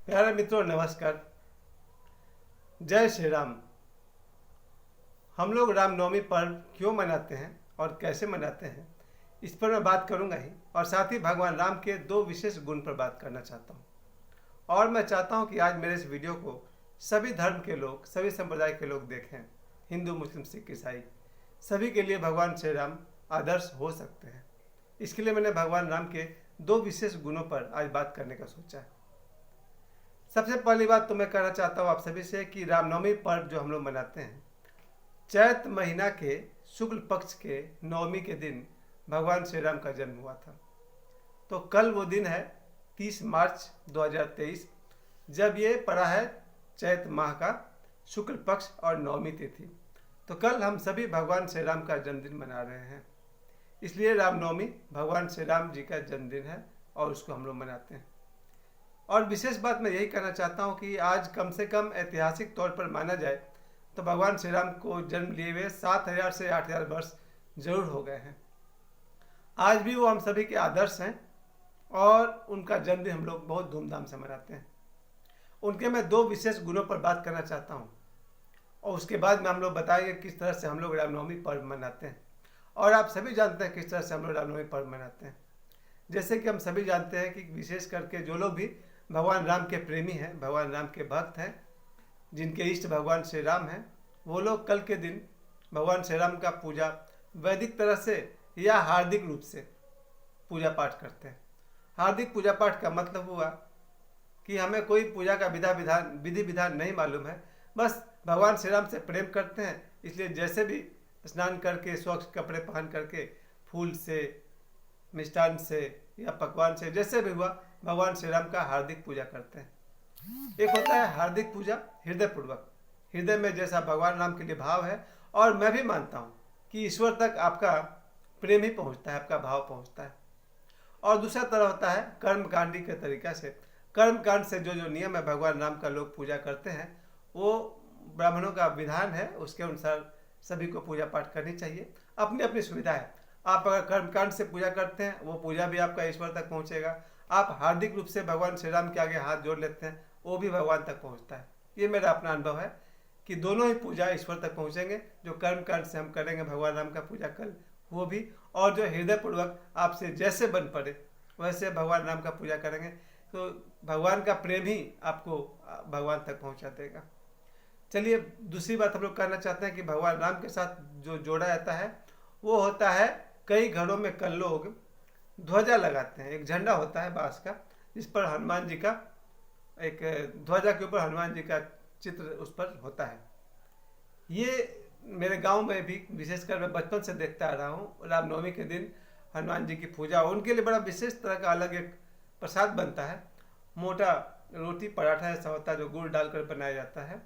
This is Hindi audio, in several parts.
प्यारे मित्रों, नमस्कार। जय श्री राम। हम लोग रामनवमी पर्व क्यों मनाते हैं और कैसे मनाते हैं, इस पर मैं बात करूंगा ही, और साथ ही भगवान राम के दो विशेष गुण पर बात करना चाहता हूं। और मैं चाहता हूं कि आज मेरे इस वीडियो को सभी धर्म के लोग, सभी संप्रदाय के लोग देखें। हिंदू, मुस्लिम, सिख, ईसाई, सभी के लिए भगवान श्री राम आदर्श हो सकते हैं। इसके लिए मैंने भगवान राम के दो विशेष गुणों पर आज बात करने का सोचा है। सबसे पहली बात तो मैं कहना चाहता हूँ आप सभी से कि रामनवमी पर्व जो हम लोग मनाते हैं, चैत महीना के शुक्ल पक्ष के नवमी के दिन भगवान श्री राम का जन्म हुआ था। तो कल वो दिन है 30 मार्च 2023, जब ये पड़ा है चैत माह का शुक्ल पक्ष और नवमी तिथि। तो कल हम सभी भगवान श्री राम का जन्मदिन मना रहे हैं, इसलिए रामनवमी भगवान श्री राम जी का जन्मदिन है और उसको हम लोग मनाते हैं। और विशेष बात मैं यही कहना चाहता हूँ कि आज कम से कम ऐतिहासिक तौर पर माना जाए तो भगवान श्री राम को जन्म लिए हुए 7000 से 8000 वर्ष जरूर हो गए हैं। आज भी वो हम सभी के आदर्श हैं और उनका जन्मदिन हम लोग बहुत धूमधाम से मनाते हैं। उनके मैं दो विशेष गुणों पर बात करना चाहता हूँ और उसके बाद में हम लोग बताएंगे किस तरह से हम लोग रामनवमी पर्व मनाते हैं। और आप सभी जानते हैं किस तरह से हम लोग रामनवमी पर्व मनाते हैं। जैसे कि हम सभी जानते हैं कि विशेष करके जो लोग भी भगवान राम के प्रेमी हैं, भगवान राम के भक्त हैं, जिनके इष्ट भगवान श्री राम हैं, वो लोग कल के दिन भगवान श्री राम का पूजा वैदिक तरह से या हार्दिक रूप से पूजा पाठ करते हैं। हार्दिक पूजा पाठ का मतलब हुआ कि हमें कोई पूजा का विधि विधान नहीं मालूम है, बस भगवान श्री राम से प्रेम करते हैं। इसलिए जैसे भी स्नान करके, स्वच्छ कपड़े पहन करके, फूल से, मिष्टान से या पकवान से, जैसे भी हुआ, भगवान श्री राम का हार्दिक पूजा करते हैं। एक होता है हार्दिक पूजा हृदय पूर्वक, हृदय में जैसा भगवान राम के लिए भाव है, और मैं भी मानता हूँ कि ईश्वर तक आपका प्रेम ही पहुँचता है, आपका भाव पहुँचता है। और दूसरा तरह होता है कर्मकांडी के तरीका से, कर्मकांड से जो जो नियम है भगवान राम का लोग पूजा करते हैं, वो ब्राह्मणों का विधान है, उसके अनुसार सभी को पूजा पाठ करनी चाहिए। अपनी अपनी सुविधा है। आप अगर कर्मकांड से पूजा करते हैं, वो पूजा भी आपका ईश्वर तक पहुंचेगा। आप हार्दिक रूप से भगवान श्री राम के आगे हाथ जोड़ लेते हैं, वो भी भगवान तक पहुंचता है। ये मेरा अपना अनुभव है कि दोनों ही पूजा ईश्वर तक पहुंचेंगे। जो कर्मकांड से हम करेंगे भगवान राम का पूजा कल, वो भी, और जो हृदय पूर्वक आपसे जैसे बन पड़े वैसे भगवान राम का पूजा करेंगे, तो भगवान का प्रेम ही आपको भगवान तक पहुँचा देगा। चलिए, दूसरी बात हम लोग कहना चाहते हैं कि भगवान राम के साथ जो जोड़ा जाता है वो होता है, कई घरों में कल लोग ध्वजा लगाते हैं। एक झंडा होता है बांस का, जिस पर हनुमान जी का, एक ध्वजा के ऊपर हनुमान जी का चित्र उस पर होता है। ये मेरे गांव में भी विशेषकर मैं बचपन से देखता आ रहा हूँ। रामनवमी के दिन हनुमान जी की पूजा, उनके लिए बड़ा विशेष तरह का अलग एक प्रसाद बनता है। मोटा रोटी पराठा ऐसा होता है जो गुड़ डालकर बनाया जाता है,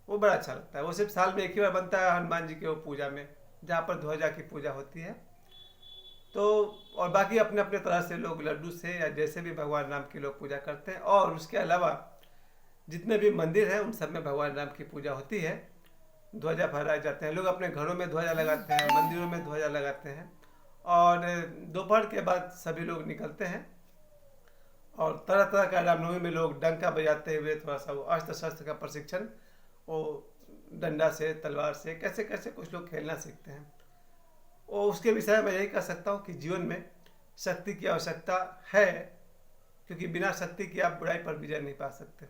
वो बड़ा अच्छा लगता है। वो सिर्फ साल में एक ही बार बनता है हनुमान जी के वो पूजा में, जहाँ पर ध्वजा की पूजा होती है। तो और बाकी अपने अपने तरह से लोग लड्डू से या जैसे भी भगवान राम की लोग पूजा करते हैं। और उसके अलावा जितने भी मंदिर हैं उन सब में भगवान राम की पूजा होती है, ध्वजा फहराए जाते हैं। लोग अपने घरों में ध्वजा लगाते हैं, मंदिरों में ध्वजा लगाते हैं। और दोपहर के बाद सभी लोग निकलते हैं और तरह तरह का रामनवमी में लोग डंका बजाते हुए थोड़ा सा वो अस्त्र शस्त्र का प्रशिक्षण, वो डंडा से, तलवार से, कैसे कैसे कुछ लोग खेलना सीखते हैं। और उसके विषय में यही कह सकता हूँ कि जीवन में शक्ति की आवश्यकता है, क्योंकि बिना शक्ति के आप बुराई पर विजय नहीं पा सकते।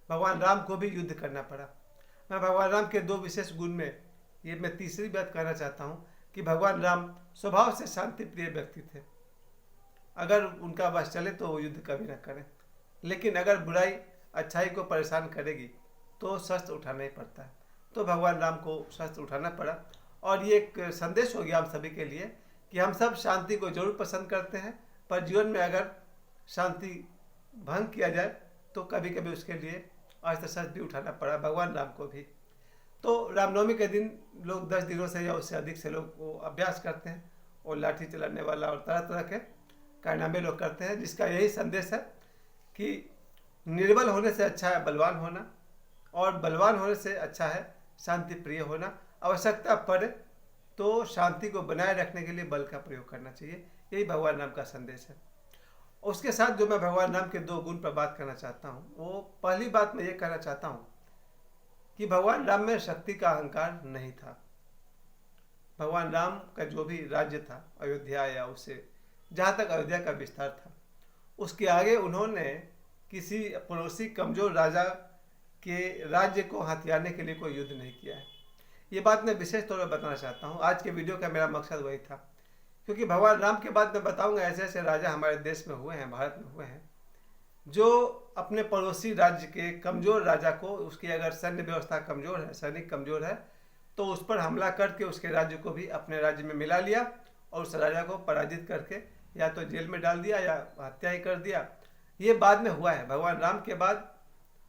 भगवान राम को भी युद्ध करना पड़ा। मैं भगवान राम के दो विशेष गुण में ये मैं तीसरी बात कहना चाहता हूँ कि भगवान राम स्वभाव से शांति प्रिय व्यक्ति थे। अगर उनका बस चले तो वो युद्ध कभी ना करें, लेकिन अगर बुराई अच्छाई को परेशान करेगी तो शस्त्र उठाना ही पड़ता है। तो भगवान राम को शस्त्र उठाना पड़ा। और ये एक संदेश हो गया हम सभी के लिए कि हम सब शांति को जरूर पसंद करते हैं, पर जीवन में अगर शांति भंग किया जाए तो कभी कभी उसके लिए अस्त्र शस्त्र भी उठाना पड़ा भगवान राम को भी। तो रामनवमी के दिन लोग 10 दिनों से या उससे अधिक से लोग वो अभ्यास करते हैं, और लाठी चलाने वाला और तरह तरह के कारनामे लोग करते हैं, जिसका यही संदेश है कि निर्बल होने से अच्छा है बलवान होना, और बलवान होने से अच्छा है शांति प्रिय होना। आवश्यकता पड़े तो शांति को बनाए रखने के लिए बल का प्रयोग करना चाहिए। यही भगवान राम का संदेश है। उसके साथ जो मैं भगवान राम के 2 गुण पर बात करना चाहता हूँ, वो पहली बात मैं ये कहना चाहता हूँ कि भगवान राम में शक्ति का अहंकार नहीं था। भगवान राम का जो भी राज्य था अयोध्या, या उससे जहाँ तक अयोध्या का विस्तार था, उसके आगे उन्होंने किसी पड़ोसी कमजोर राजा के राज्य को हथियाने के लिए कोई युद्ध नहीं किया है। ये बात मैं विशेष तौर पर बताना चाहता हूँ। आज के वीडियो का मेरा मकसद वही था, क्योंकि भगवान राम के बाद मैं बताऊंगा ऐसे ऐसे राजा हमारे देश में हुए हैं, भारत में हुए हैं, जो अपने पड़ोसी राज्य के कमजोर राजा को, उसकी अगर सैन्य व्यवस्था कमजोर है, सैनिक कमजोर है, तो उस पर हमला करके उसके राज्य को भी अपने राज्य में मिला लिया और उस राजा को पराजित करके या तो जेल में डाल दिया या हत्या ही कर दिया। ये बाद में हुआ है, भगवान राम के बाद।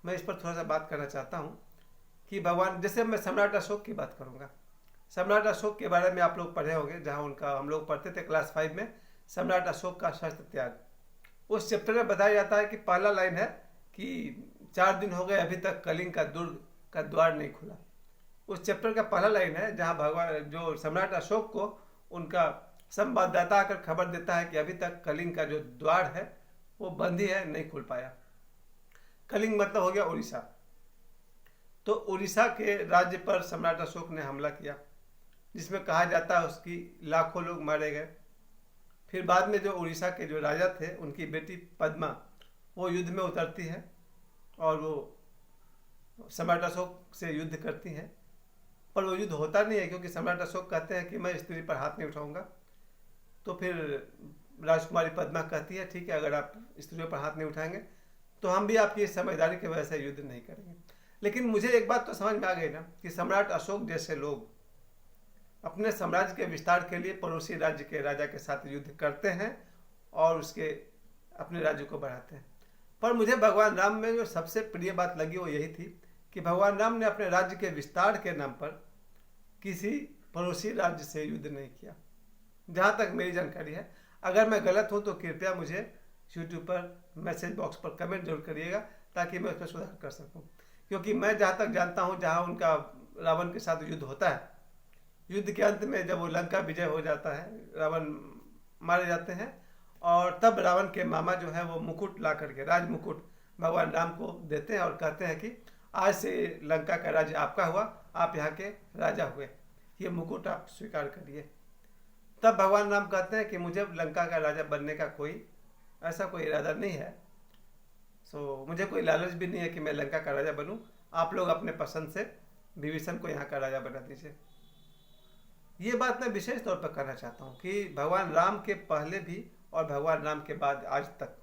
मैं इस पर थोड़ा सा बात करना चाहता हूँ कि भगवान, जैसे मैं सम्राट अशोक की बात करूँगा। सम्राट अशोक के बारे में आप लोग पढ़े होंगे, जहाँ उनका हम लोग पढ़ते थे क्लास 5 में, सम्राट अशोक का शस्त्र त्याग। उस चैप्टर में बताया जाता है कि पहला लाइन है कि 4 दिन हो गए अभी तक कलिंग का दुर्ग का द्वार नहीं खुला। उस चैप्टर का पहला लाइन है जहाँ भगवान जो सम्राट अशोक को उनका संवाददाता आकर खबर देता है कि अभी तक कलिंग का जो द्वार है वो बंद ही है, नहीं खुल पाया। कलिंग मतलब हो गया उड़ीसा। तो उड़ीसा के राज्य पर सम्राट अशोक ने हमला किया, जिसमें कहा जाता है उसकी लाखों लोग मारे गए। फिर बाद में जो उड़ीसा के जो राजा थे, उनकी बेटी पद्मा, वो युद्ध में उतरती है और वो सम्राट अशोक से युद्ध करती हैं, पर वो युद्ध होता नहीं है, क्योंकि सम्राट अशोक कहते हैं कि मैं स्त्री पर हाथ नहीं उठाऊंगा। तो फिर राजकुमारी पद्मा कहती है ठीक है, अगर आप स्त्रियों पर हाथ नहीं उठाएंगे तो हम भी आपकी समझदारी की वजह से युद्ध नहीं करेंगे। लेकिन मुझे एक बात तो समझ में आ गई ना कि सम्राट अशोक जैसे लोग अपने साम्राज्य के विस्तार के लिए पड़ोसी राज्य के राजा के साथ युद्ध करते हैं और उसके अपने राज्य को बढ़ाते हैं। पर मुझे भगवान राम में जो सबसे प्रिय बात लगी वो यही थी कि भगवान राम ने अपने राज्य के विस्तार के नाम पर किसी पड़ोसी राज्य से युद्ध नहीं किया, जहाँ तक मेरी जानकारी है। अगर मैं गलत हूँ तो कृपया मुझे यूट्यूब पर मैसेज बॉक्स पर कमेंट जरूर करिएगा, ताकि मैं उस पर सुधार कर सकूँ। क्योंकि मैं जहाँ तक जानता हूँ, जहाँ उनका रावण के साथ युद्ध होता है, युद्ध के अंत में जब वो लंका विजय हो जाता है, रावण मारे जाते हैं, और तब रावण के मामा जो है वो मुकुट ला करके, राज मुकुट भगवान राम को देते हैं और कहते हैं कि आज से लंका का राज्य आपका हुआ, आप यहाँ के राजा हुए, ये मुकुट आप स्वीकार करिए। तब भगवान राम कहते हैं कि मुझे लंका का राजा बनने का ऐसा कोई इरादा नहीं है, मुझे कोई लालच भी नहीं है कि मैं लंका का राजा बनूं। आप लोग अपने पसंद से विभीषण को यहाँ का राजा बना दीजिए। ये बात मैं विशेष तौर पर कहना चाहता हूँ कि भगवान राम के पहले भी और भगवान राम के बाद आज तक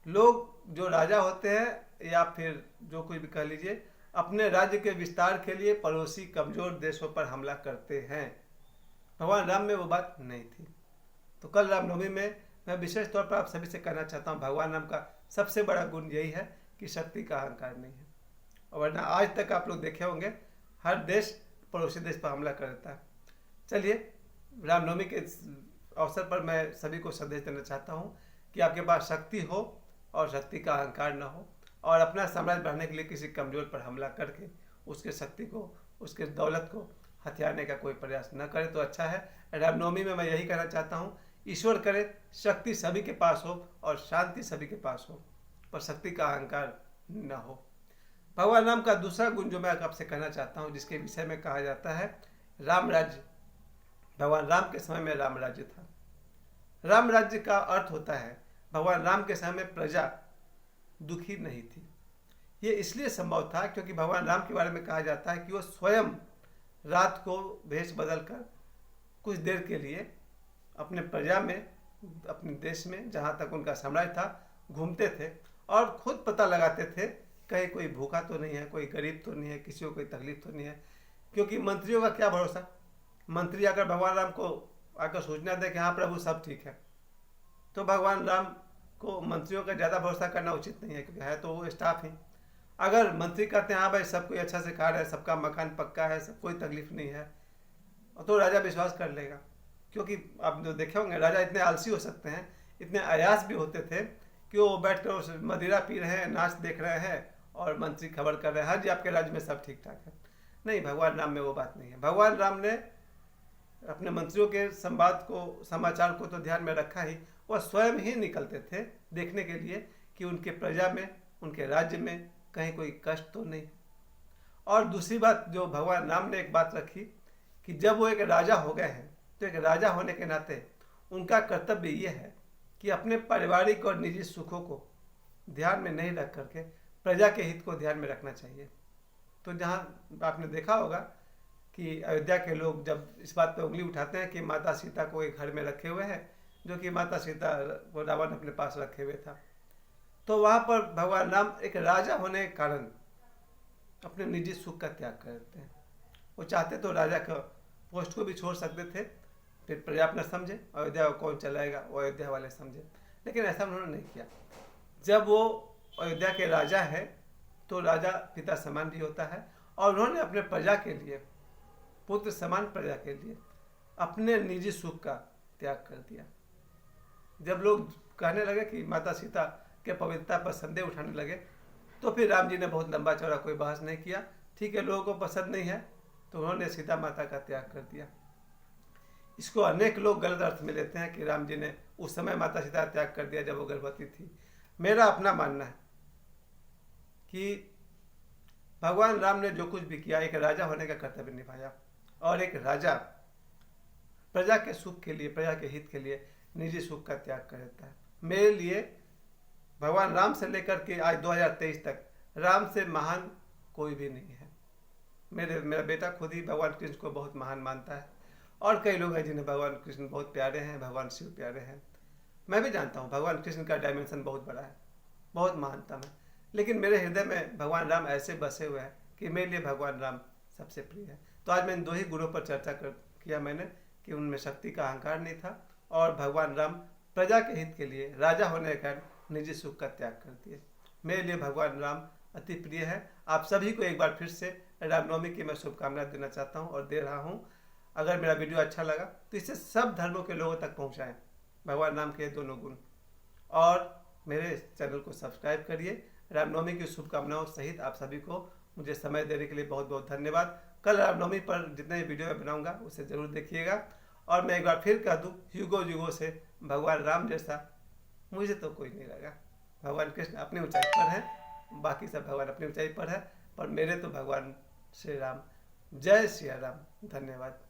लोग जो राजा होते हैं या फिर जो कोई भी कह लीजिए, अपने राज्य के विस्तार के लिए पड़ोसी कमजोर देशों पर हमला करते हैं। भगवान राम में वो बात नहीं थी। तो कल रामनवमी में मैं विशेष तौर पर आप सभी से कहना चाहता हूँ, भगवान राम का सबसे बड़ा गुण यही है कि शक्ति का अहंकार नहीं है। और वरना आज तक आप लोग देखे होंगे हर देश पड़ोसी देश पर हमला कर देता है। चलिए, रामनवमी के अवसर पर मैं सभी को संदेश देना चाहता हूँ कि आपके पास शक्ति हो और शक्ति का अहंकार न हो, और अपना साम्राज्य बढ़ाने के लिए किसी कमजोर पर हमला करके उसके शक्ति को, उसके दौलत को हथियाने का कोई प्रयास न करे तो अच्छा है। रामनवमी में मैं यही कहना चाहता हूँ, ईश्वर करे शक्ति सभी के पास हो और शांति सभी के पास हो, पर शक्ति का अहंकार न हो। भगवान राम का दूसरा गुण जो मैं आपसे कहना चाहता हूँ, जिसके विषय में कहा जाता है राम राज्य। भगवान राम के समय में राम राज्य था। राम राज्य का अर्थ होता है भगवान राम के समय में प्रजा दुखी नहीं थी। ये इसलिए संभव था क्योंकि भगवान राम के बारे में कहा जाता है कि वो स्वयं रात को भेष बदलकर कुछ देर के लिए अपने प्रजा में, अपने देश में जहाँ तक उनका साम्राज्य था, घूमते थे और खुद पता लगाते थे कहीं कोई भूखा तो नहीं है, कोई गरीब तो नहीं है, किसी को कोई तकलीफ तो नहीं है। क्योंकि मंत्रियों का क्या भरोसा, मंत्री अगर भगवान राम को आकर सूचना दे कि हाँ प्रभु सब ठीक है, तो भगवान राम को मंत्रियों का ज़्यादा भरोसा करना उचित नहीं है, क्योंकि है तो वो स्टाफ ही। अगर मंत्री कहते हैं हाँ भाई सब कोई अच्छा से खा रहा है, सबका मकान पक्का है, सब कोई तकलीफ नहीं है, तो राजा विश्वास कर लेगा। क्योंकि आप जो देखे होंगे राजा इतने आलसी हो सकते हैं, इतने अयास भी होते थे कि वो बैठकर मदिरा पी रहे हैं, नाच देख रहे हैं और मंत्री खबर कर रहे हैं हाँ जी आपके राज्य में सब ठीक ठाक है। नहीं, भगवान राम में वो बात नहीं है। भगवान राम ने अपने मंत्रियों के संवाद को, समाचार को तो ध्यान में रखा ही, वह स्वयं ही निकलते थे देखने के लिए कि उनके प्रजा में, उनके राज्य में कहीं कोई कष्ट तो नहीं। और दूसरी बात जो भगवान राम ने एक बात रखी कि जब वो एक राजा हो गए हैं तो एक राजा होने के नाते उनका कर्तव्य ये है कि अपने पारिवारिक और निजी सुखों को ध्यान में नहीं रख करके प्रजा के हित को ध्यान में रखना चाहिए। तो जहाँ आपने देखा होगा कि अयोध्या के लोग जब इस बात पर उंगली उठाते हैं कि माता सीता को एक घर में रखे हुए हैं, जो कि माता सीता को रावण अपने पास रखे हुए था, तो वहाँ पर भगवान राम एक राजा होने के कारण अपने निजी सुख का त्याग कर देते हैं। वो चाहते तो राजा का पोस्ट को भी छोड़ सकते थे, फिर प्रजा अपना समझे, अयोध्या को कौन चलाएगा वो अयोध्या वाले समझे, लेकिन ऐसा उन्होंने नहीं किया। जब वो अयोध्या के राजा है तो राजा पिता समान भी होता है, और उन्होंने अपने प्रजा के लिए, पुत्र समान प्रजा के लिए अपने निजी सुख का त्याग कर दिया। जब लोग कहने लगे कि माता सीता के पवित्रता पर संदेह उठाने लगे, तो फिर राम जी ने बहुत लंबा चौड़ा कोई बहस नहीं किया। ठीक है, लोगों को पसंद नहीं है तो उन्होंने सीता माता का त्याग कर दिया। इसको अनेक लोग गलत अर्थ में लेते हैं कि राम जी ने उस समय माता सीता का त्याग कर दिया जब वो गर्भवती थी। मेरा अपना मानना है कि भगवान राम ने जो कुछ भी किया, एक राजा होने का कर्तव्य निभाया, और एक राजा प्रजा के सुख के लिए, प्रजा के हित के लिए निजी सुख का त्याग कर देता है। मेरे लिए भगवान राम से लेकर के आज 2023 तक राम से महान कोई भी नहीं है। मेरा बेटा खुद ही भगवान कृष्ण को बहुत महान मानता है, और कई लोग हैं जिन्हें भगवान कृष्ण बहुत प्यारे हैं, भगवान शिव प्यारे हैं। मैं भी जानता हूँ भगवान कृष्ण का डायमेंशन बहुत बड़ा है, बहुत महानतम है, लेकिन मेरे हृदय में भगवान राम ऐसे बसे हुए हैं कि मेरे लिए भगवान राम सबसे प्रिय है। तो आज मैंने 2 ही गुणों पर चर्चा किया मैंने, कि उनमें शक्ति का अहंकार नहीं था, और भगवान राम प्रजा के हित के लिए राजा होने के कारण निजी सुख का त्याग कर दिए। मेरे लिए भगवान राम अति प्रिय है। आप सभी को एक बार फिर से रामनवमी की मैं शुभकामनाएं देना चाहता हूं और दे रहा हूं। अगर मेरा वीडियो अच्छा लगा तो इसे सब धर्मों के लोगों तक पहुंचाएं, भगवान राम के दोनों गुण, और मेरे चैनल को सब्सक्राइब करिए। रामनवमी की शुभकामनाओं सहित आप सभी को मुझे समय देने के लिए बहुत बहुत धन्यवाद। कल रामनवमी पर जितने वीडियो मैं बनाऊंगा उसे ज़रूर देखिएगा। और मैं एक बार फिर कह दूँ, युगों युगों से भगवान राम जैसा मुझे तो कोई नहीं लगा। भगवान कृष्ण अपनी ऊंचाई पर है, बाकी सब भगवान अपनी ऊंचाई पर है, पर मेरे तो भगवान श्री राम। जय श्री राम। धन्यवाद।